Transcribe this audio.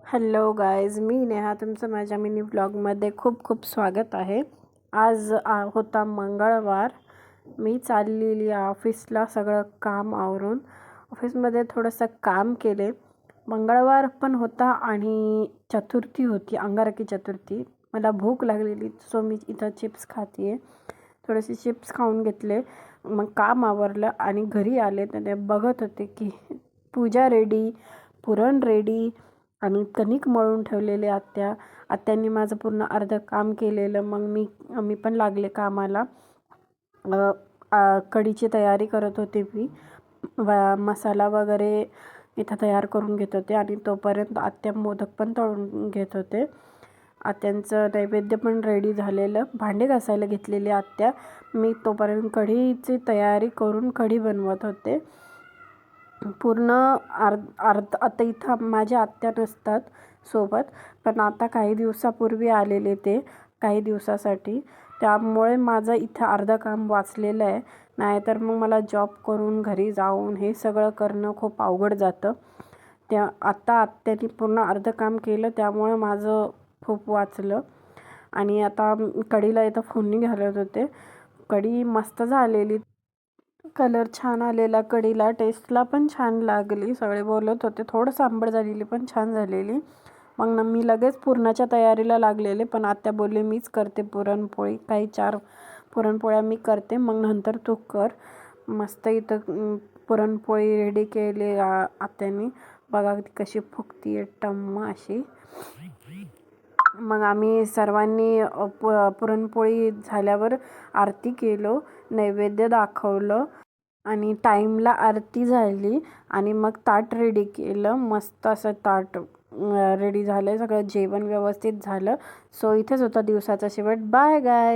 Hello guys, मी नेहा तुमचं माझ्या mini व्लॉगमध्ये खूप खूप स्वागत आहे. आज होता मंगळवार. मी चाललेली ऑफिसला सगळं काम आवरून. ऑफिसमध्ये थोडंसं काम केले. मंगळवार पण होता आणि चतुर्थी होती, अंगारकी चतुर्थी. मला भूक लागलेली, सो मी इथं चिप्स खाते. थोडेसे चिप्स खाऊन घेतले. मग काम आवरलं आणि घरी आले तर ते बघत होते की पूजा रेडी, पुरण रेडी आणि कणिक मळून ठेवलेले आत्यांनी माझं पूर्ण अर्ध काम केलेलं. मग मी पण लागले कामाला. कढीची तयारी करत होते मी. मसाला वगैरे इथं तयार करून घेत होते आणि तोपर्यंत आत्या मोदक पण तळून घेत होते. आत्यांचं नैवेद्य पण रेडी झालेलं. भांडे घासायला घेतलेले आत्या. मी तोपर्यंत कढीची तयारी करून कढी बनवत होते. पूर्ण आता इथं माझ्या आत्या नसतात सोबत, पण आता काही दिवसापूर्वी आलेले ते काही दिवसासाठी. त्यामुळे माझं इथं अर्धं काम वाचलेलं आहे. नाहीतर मग मला जॉब करून घरी जाऊन हे सगळं करणं खूप अवघड जातं. आता आत्याने पूर्ण अर्धं काम केलं, त्यामुळे माझं खूप वाचलं. आणि आता कढीला इथं फोडणी घालत होते. कढी मस्त झालेली, कलर छान आलेला कढीला, टेस्टला पण छान लागली. सगळे बोलत होते थोडंसं आंबट झालेली पण छान झालेली. मग मी लगेच पुरणाच्या तयारीला लागलेले, पण आत्या बोलले मीच करते पुरणपोळी. काही 4 पुरणपोळ्या मी करते, मग नंतर तू कर. मस्त इथं पुरणपोळी रेडी केली आत्याने. बघा कशी फुगती आहे टम्म अशी. मग आम्ही सर्वांनी पुरणपोळी झाल्यावर आरती केलो, नैवेद्य दाखवलं आणि टाईमला आरती झाली आणि मग ताट रेडी केलं. मस्त असं ताट रेडी झालं. सगळं जेवण व्यवस्थित झालं. सो इथेच होता दिवसाचा शेवट. बाय गाय.